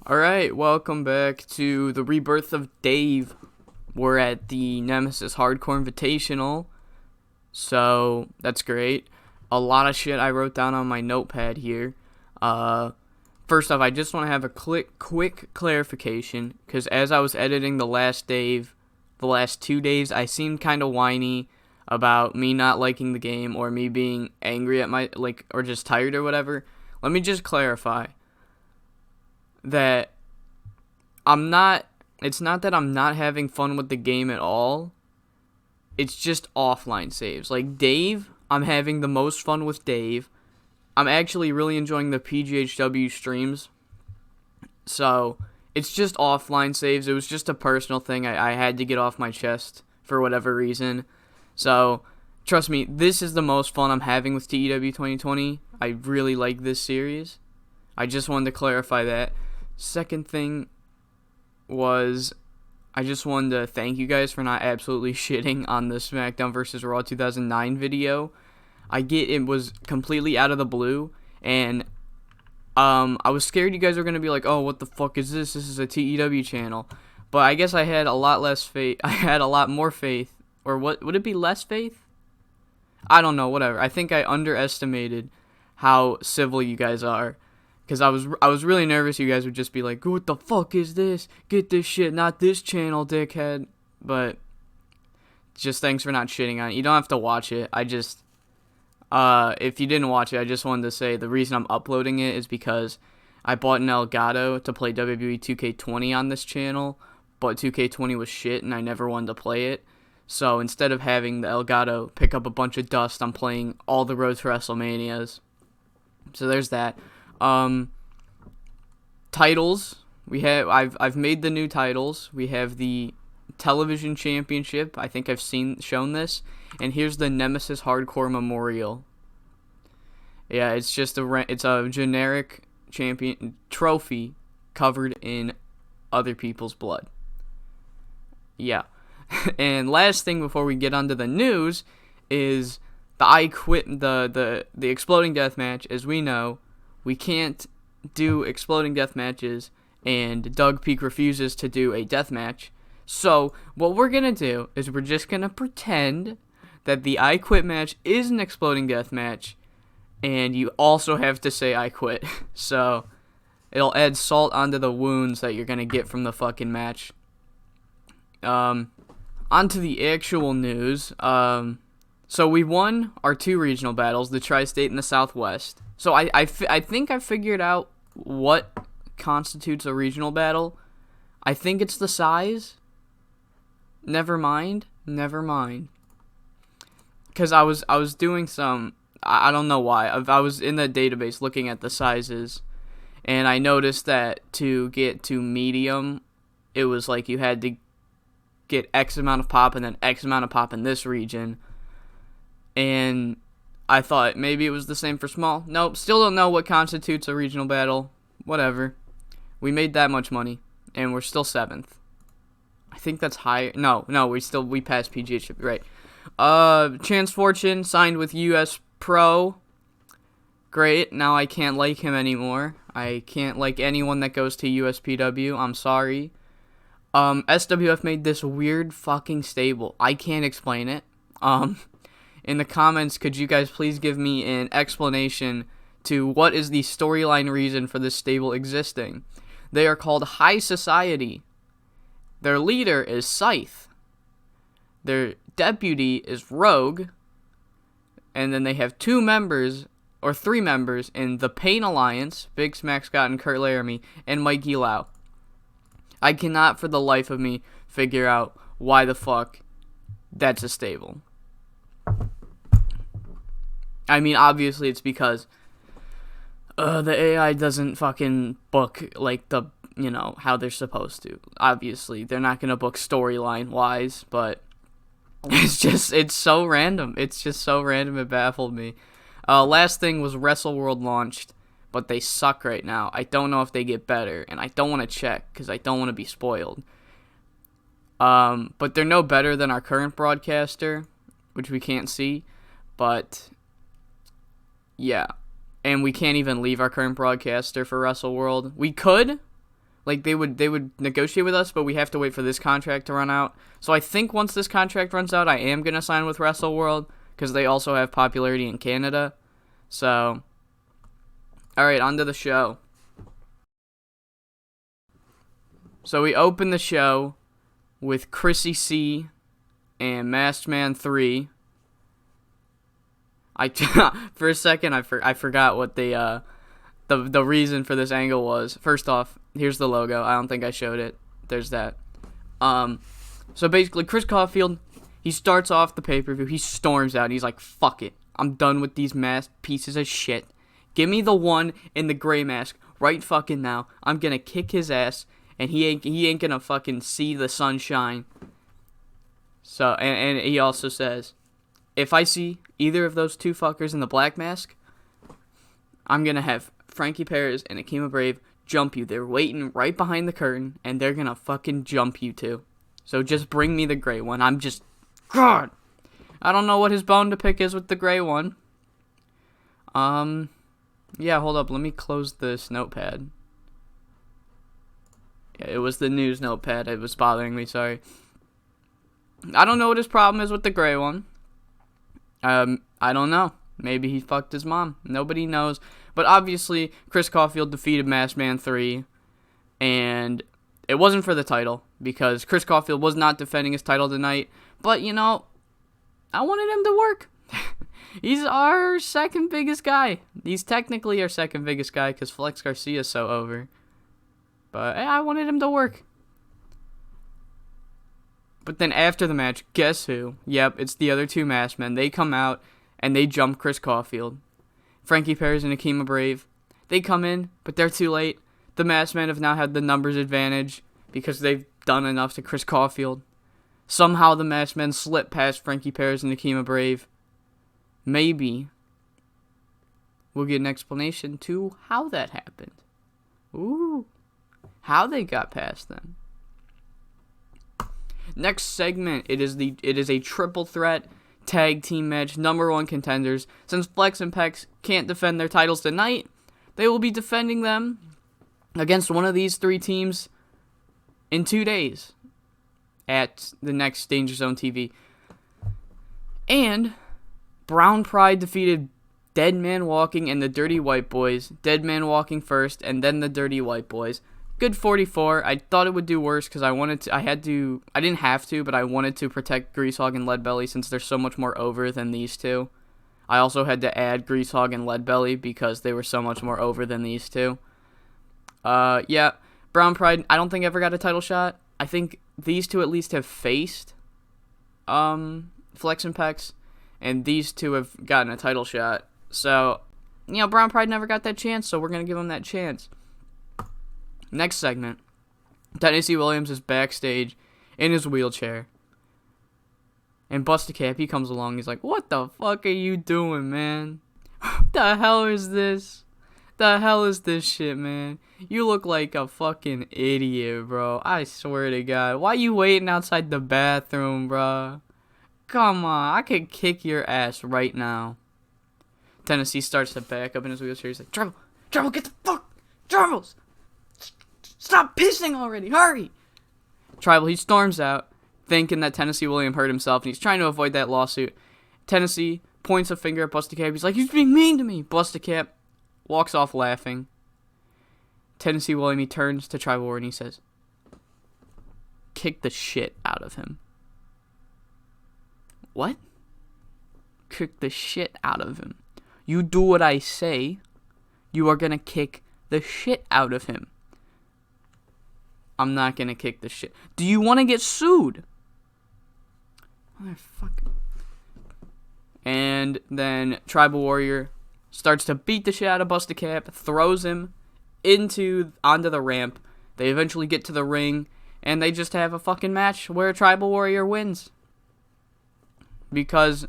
Alright, welcome back to the Rebirth of Dave. We're at the Nemesis Hardcore Invitational, so that's great. A lot of shit I wrote down on my notepad here. First off, I just want to have a quick clarification, because as I was editing the last 2 days, I seemed kind of whiny about me not liking the game, or me being angry at or just tired or whatever. Let me just clarify that it's not that I'm not having fun with the game at all. It's just offline saves. Like Dave, I'm having the most fun with Dave. I'm actually really enjoying the PGHW streams. So, it's just offline saves. It was just a personal thing I had to get off my chest for whatever reason. So, trust me, this is the most fun I'm having with TEW 2020. I really like this series. I just wanted to clarify that. Second thing was, I just wanted to thank you guys for not absolutely shitting on the SmackDown vs. Raw 2009 video. I get it was completely out of the blue, and I was scared you guys were going to be like, oh, what the fuck is this? This is a TEW channel. But I guess I had a lot less faith. I had a lot more faith. Or what would it be, less faith? I don't know, whatever. I think I underestimated how civil you guys are. Because I was really nervous you guys would just be like, what the fuck is this? Get this shit, not this channel, dickhead. But just thanks for not shitting on it. You don't have to watch it. I just, if you didn't watch it, I just wanted to say the reason I'm uploading it is because I bought an Elgato to play WWE 2K20 on this channel, but 2K20 was shit and I never wanted to play it. So instead of having the Elgato pick up a bunch of dust, I'm playing all the Road to WrestleManias. So there's that. Titles. I've made the new titles. We have the Television Championship. I think I've shown this. And here's the Nemesis Hardcore Memorial. Yeah, it's just it's a generic champion trophy covered in other people's blood. Yeah. And last thing before we get onto the news is the Exploding Death Match. As we know, we can't do Exploding Death Matches, and Doug Peak refuses to do a death match. So what we're gonna do is we're just gonna pretend that the I Quit match is an Exploding Death Match, and you also have to say I quit. So it'll add salt onto the wounds that you're gonna get from the fucking match. Onto the actual news. So we won our 2 regional battles, the Tri-State and the Southwest. So I think I figured out what constitutes a regional battle. I think it's the size. Never mind. Because I was doing some, I don't know why. I was in the database looking at the sizes, and I noticed that to get to medium, it was like you had to get X amount of pop and then X amount of pop in this region. And I thought maybe it was the same for small. Nope, still don't know what constitutes a regional battle. Whatever. We made that much money, and we're still 7th. I think that's higher. No, we passed PGH, right. Chance Fortune signed with US Pro. Great, now I can't like him anymore. I can't like anyone that goes to USPW. I'm sorry. SWF made this weird fucking stable. I can't explain it. In the comments, could you guys please give me an explanation to what is the storyline reason for this stable existing? They are called High Society. Their leader is Scythe. Their deputy is Rogue. And then they have 3 members in the Pain Alliance, Big Smack Scott and Kurt Laramie, and Mikey Lau. I cannot for the life of me figure out why the fuck that's a stable. I mean, obviously it's because the AI doesn't fucking book like how they're supposed to. Obviously, they're not gonna book storyline wise, but it's so random. It's just so random. It baffled me. Last thing was WrestleWorld launched, but they suck right now. I don't know if they get better, and I don't want to check because I don't want to be spoiled. But they're no better than our current broadcaster, which we can't see. But yeah, and we can't even leave our current broadcaster for WrestleWorld. We could, Like, they would negotiate with us, but we have to wait for this contract to run out. So I think once this contract runs out, I am going to sign with WrestleWorld, because they also have popularity in Canada. So, alright, on to the show. So we open the show with Chrissy C and Masked Man 3. For a second, I forgot what the reason for this angle was. First off, here's the logo. I don't think I showed it. There's that. So basically, Chris Caulfield, he starts off the pay-per-view. He storms out. And he's like, fuck it. I'm done with these masked pieces of shit. Give me the one in the gray mask right fucking now. I'm gonna kick his ass, and he ain't gonna fucking see the sunshine. So, and he also says, if I see either of those two fuckers in the black mask, I'm gonna have Frankie Perez and Akima Brave jump you. They're waiting right behind the curtain, and they're gonna fucking jump you too. So just bring me the gray one. God, I don't know what his bone to pick is with the gray one. Yeah, hold up. Let me close this notepad. Yeah, it was the news notepad. It was bothering me, sorry. I don't know what his problem is with the gray one. I don't know. Maybe he fucked his mom. Nobody knows. But obviously, Chris Caulfield defeated Masked Man 3. And it wasn't for the title, because Chris Caulfield was not defending his title tonight. But, you know, I wanted him to work. He's our second biggest guy. He's technically our second biggest guy, because Flex Garcia's so over. But hey, I wanted him to work. But then after the match, guess who? Yep, it's the other two masked men. They come out, and they jump Chris Caulfield. Frankie Perez and Akima Brave. They come in, but they're too late. The masked men have now had the numbers advantage, because they've done enough to Chris Caulfield. Somehow the masked men slip past Frankie Perez and Akima Brave. Maybe we'll get an explanation to how that happened. Ooh. How they got past them. Next segment, it is a triple threat tag team match, number one contenders. Since Flex and Pecs can't defend their titles tonight, they will be defending them against one of these three teams in 2 days at the next Danger Zone TV. And Brown Pride defeated Dead Man Walking and the Dirty White Boys. Dead Man Walking first, and then the Dirty White Boys. Good 44. I thought it would do worse because I didn't have to, but I wanted to protect Greasehog and Leadbelly since they're so much more over than these two. I also had to add Greasehog and Leadbelly because they were so much more over than these two. Yeah, Brown Pride, I don't think ever got a title shot. I think these two at least have faced Flex and Pecs, and these two have gotten a title shot. So, you know, Brown Pride never got that chance, so we're going to give them that chance. Next segment, Tennessee Williams is backstage in his wheelchair. And Busta Cap, he comes along, he's like, what the fuck are you doing, man? What the hell is this? The hell is this shit, man? You look like a fucking idiot, bro. I swear to God. Why you waiting outside the bathroom, bro? Come on, I could kick your ass right now. Tennessee starts to back up in his wheelchair. He's like, Tribal, get the fuck, Tribals! Stop pissing already, hurry! Tribal, he storms out, thinking that Tennessee Williams hurt himself, and he's trying to avoid that lawsuit. Tennessee points a finger at Busta Cap. He's like, he's being mean to me. Busta Cap walks off laughing. Tennessee Williams, he turns to Tribal Ward and he says, kick the shit out of him. What? Kick the shit out of him. You do what I say, you are gonna kick the shit out of him. I'm not gonna kick the shit. Do you want to get sued? Motherfucker. And then Tribal Warrior starts to beat the shit out of Busta Cap, throws him onto the ramp. They eventually get to the ring, and they just have a fucking match where Tribal Warrior wins. Because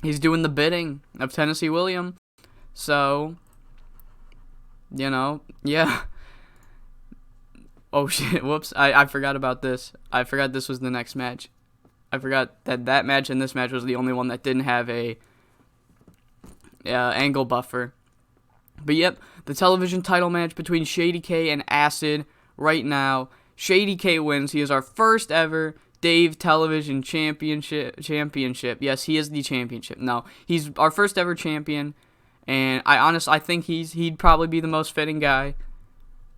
he's doing the bidding of Tennessee Williams. So, you know, yeah. Oh shit, whoops, I forgot about this. I forgot this was the next match. I forgot that match and this match was the only one that didn't have a angle buffer. But yep, the television title match between Shady K and Acid right now. Shady K wins. He is our first ever Dave Television Championship. Yes, he is the championship. No, he's our first ever champion. And I think he'd probably be the most fitting guy.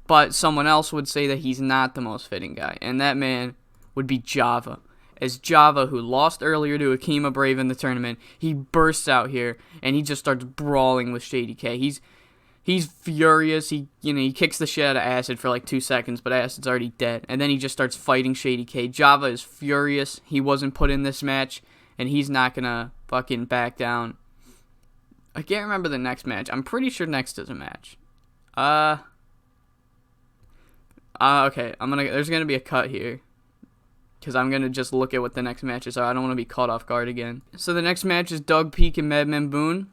But someone else would say that he's not the most fitting guy. And that man would be Java. As Java, who lost earlier to Akima Brave in the tournament, he bursts out here and he just starts brawling with Shady K. He's furious. He kicks the shit out of Acid for like 2 seconds, but Acid's already dead. And then he just starts fighting Shady K. Java is furious. He wasn't put in this match, and he's not gonna fucking back down. I can't remember the next match. I'm pretty sure next is a match. Okay. There's gonna be a cut here, because I'm gonna just look at what the next matches are. I don't want to be caught off guard again. So the next match is Doug Peak and Madman Boone.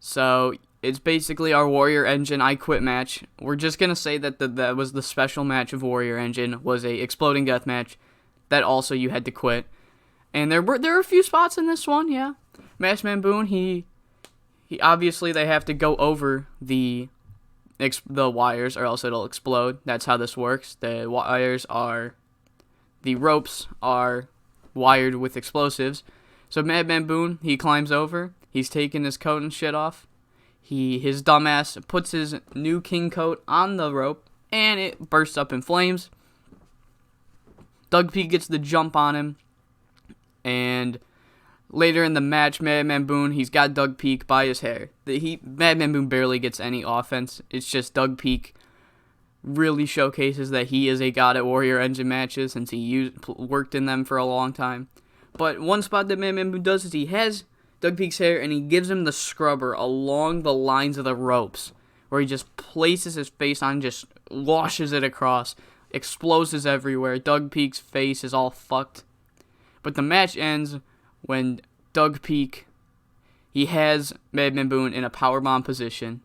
So it's basically our Warrior Engine I Quit match. We're just gonna say that that was the special match of Warrior Engine, was a exploding death match that also you had to quit. And there were a few spots in this one, yeah. Madman Boone, he obviously they have to go over the wires or else it'll explode. That's how this works. The ropes are wired with explosives. So Madman Boone, he climbs over. He's taking his coat and shit off. His dumbass puts his new king coat on the rope and it bursts up in flames. Doug Peak gets the jump on him, and later in the match, Madman Boone, he's got Doug Peak by his hair. Madman Boone barely gets any offense. It's just Doug Peak really showcases that he is a god at Warrior Engine matches since he worked in them for a long time. But one spot that Madman Boone does is he has Doug Peak's hair and he gives him the scrubber along the lines of the ropes, where he just places his face on, just washes it across, explosions everywhere. Doug Peak's face is all fucked. But the match ends when Doug Peak, he has Madman Boone in a powerbomb position,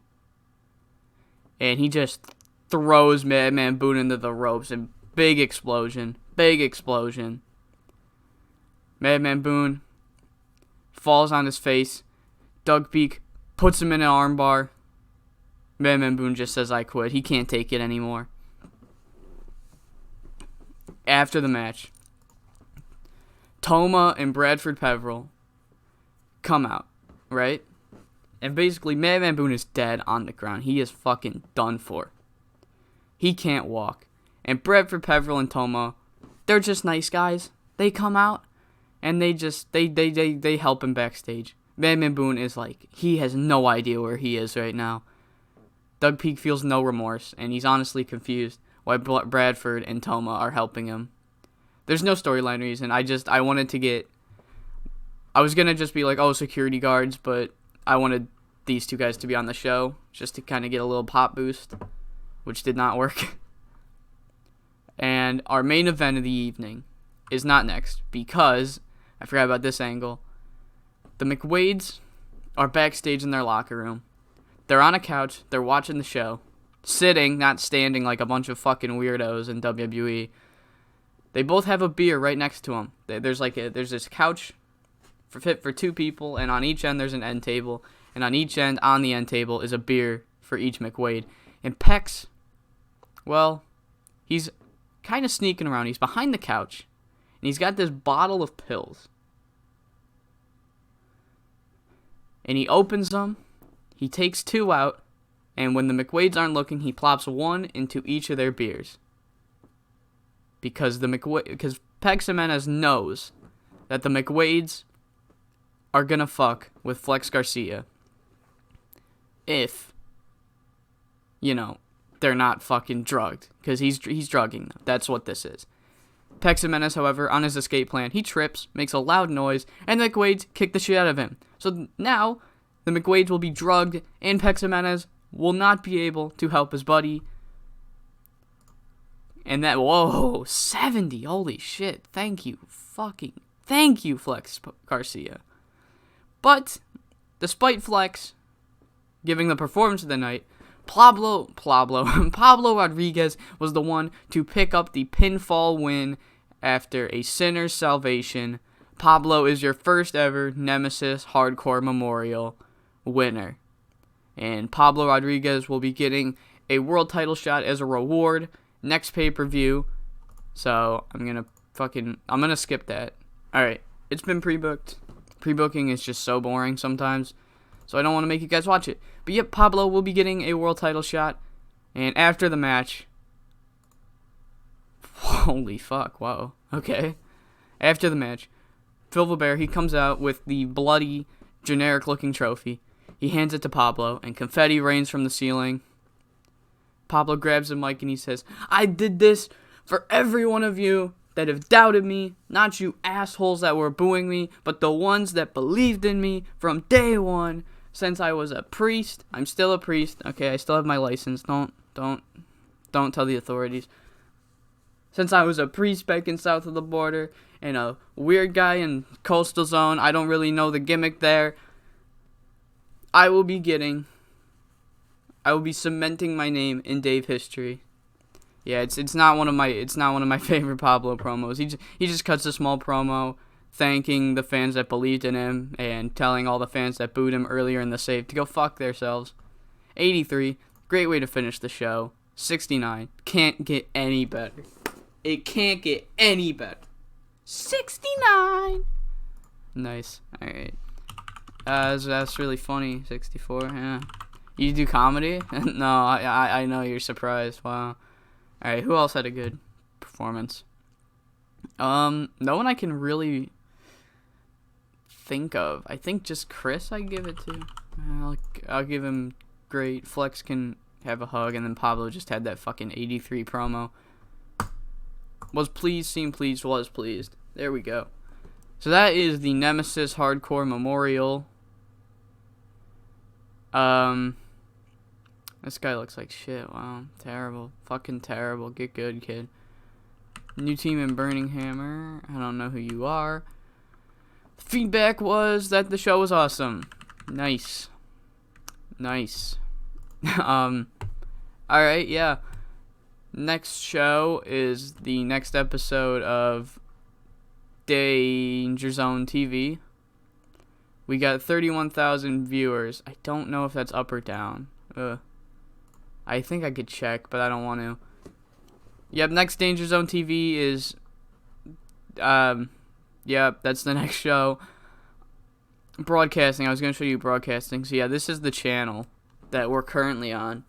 and he just throws Madman Boone into the ropes, and big explosion. Madman Boone falls on his face. Doug Peak puts him in an armbar. Madman Boone just says, I quit. He can't take it anymore. After the match, Toma and Bradford Peveril come out, right? And basically, Madman Boone is dead on the ground. He is fucking done for. He can't walk. And Bradford Peveril and Toma, they're just nice guys. They come out, and they help him backstage. Madman Boone is like, he has no idea where he is right now. Doug Peak feels no remorse, and he's honestly confused why Bradford and Toma are helping him. There's no storyline reason. I was going to just be like, oh, security guards, but I wanted these two guys to be on the show just to kind of get a little pop boost, which did not work. And our main event of the evening is not next because I forgot about this angle. The McWades are backstage in their locker room. They're on a couch. They're watching the show. Sitting, not standing like a bunch of fucking weirdos in WWE. They both have a beer right next to them. There's this couch fit for two people, and on each end there's an end table. And on each end, on the end table, is a beer for each McWade. And Pecs, well, he's kind of sneaking around. He's behind the couch, and he's got this bottle of pills. And he opens them. He takes two out, and when the McWades aren't looking, he plops one into each of their beers. Because Pecs Jimenez knows that the McWades are gonna fuck with Flex Garcia if, they're not fucking drugged. Because he's drugging them. That's what this is. Pecs Jimenez, however, on his escape plan, he trips, makes a loud noise, and the McWades kick the shit out of him. So now, the McWades will be drugged, and Pecs Jimenez will not be able to help his buddy. And that, 70, holy shit, thank you, Flex Garcia. But, despite Flex giving the performance of the night, Pablo Rodriguez was the one to pick up the pinfall win after a sinner's salvation. Pablo is your first ever Nemesis Hardcore Memorial winner. And Pablo Rodriguez will be getting a world title shot as a reward next pay-per-view. So I'm gonna skip that. Alright, it's been pre-booked. Pre-booking is just so boring sometimes, so I don't want to make you guys watch it. But yep, Pablo will be getting a world title shot, and after the match, holy fuck, whoa, okay. After the match, Phil Bear, he comes out with the bloody, generic-looking trophy. He hands it to Pablo, and confetti rains from the ceiling. Pablo grabs the mic and he says, "I did this for every one of you that have doubted me, not you assholes that were booing me, but the ones that believed in me from day one. Since I was a priest, I'm still a priest. Okay, I still have my license. Don't tell the authorities. Since I was a priest back in south of the border and a weird guy in coastal zone, I don't really know the gimmick there. I will be cementing my name in Dave history." Yeah, it's not one of my favorite Pablo promos. He just cuts a small promo thanking the fans that believed in him and telling all the fans that booed him earlier in the save to go fuck themselves. 83, great way to finish the show. 69, can't get any better. It can't get any better. 69. Nice. All right. That's really funny. 64. Yeah. You do comedy? No, I know you're surprised. Wow. All right. Who else had a good performance? No one I can really think of. I think just Chris I'd give it to. I'll give him great. Flex can have a hug, and then Pablo just had that fucking 83 promo. Was pleased, seemed pleased, was pleased. There we go. So that is the Nemesis Hardcore Memorial. This guy looks like shit. Wow. Terrible. Fucking terrible. Get good, kid. New team in Burning Hammer. I don't know who you are. Feedback was that the show was awesome. Nice. Nice. Alright, yeah. Next show is the next episode of Danger Zone TV. We got 31,000 viewers. I don't know if that's up or down. I think I could check, but I don't want to. Yep, next Danger Zone TV is... Yep, that's the next show. Broadcasting. I was going to show you broadcasting. So yeah, this is the channel that we're currently on.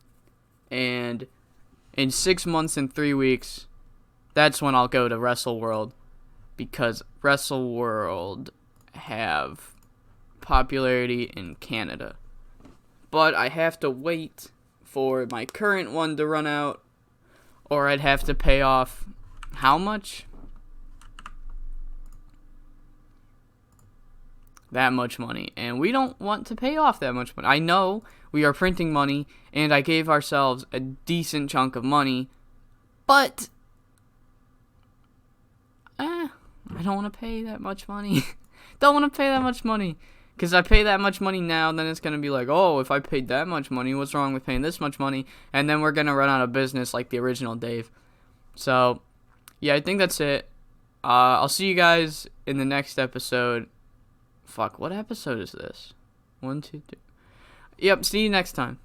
And in 6 months and 3 weeks, that's when I'll go to Wrestle World. Because Wrestle World have popularity in Canada. But I have to wait for my current one to run out, or I'd have to pay off how much? That much money. And we don't want to pay off that much money. I know we are printing money, and I gave ourselves a decent chunk of money, but I don't want to pay that much money. Don't want to pay that much money. Because I pay that much money now, then it's going to be like, oh, if I paid that much money, what's wrong with paying this much money? And then we're going to run out of business like the original Dave. So, yeah, I think that's it. I'll see you guys in the next episode. Fuck, what episode is this? 1, 2, 3. Yep, see you next time.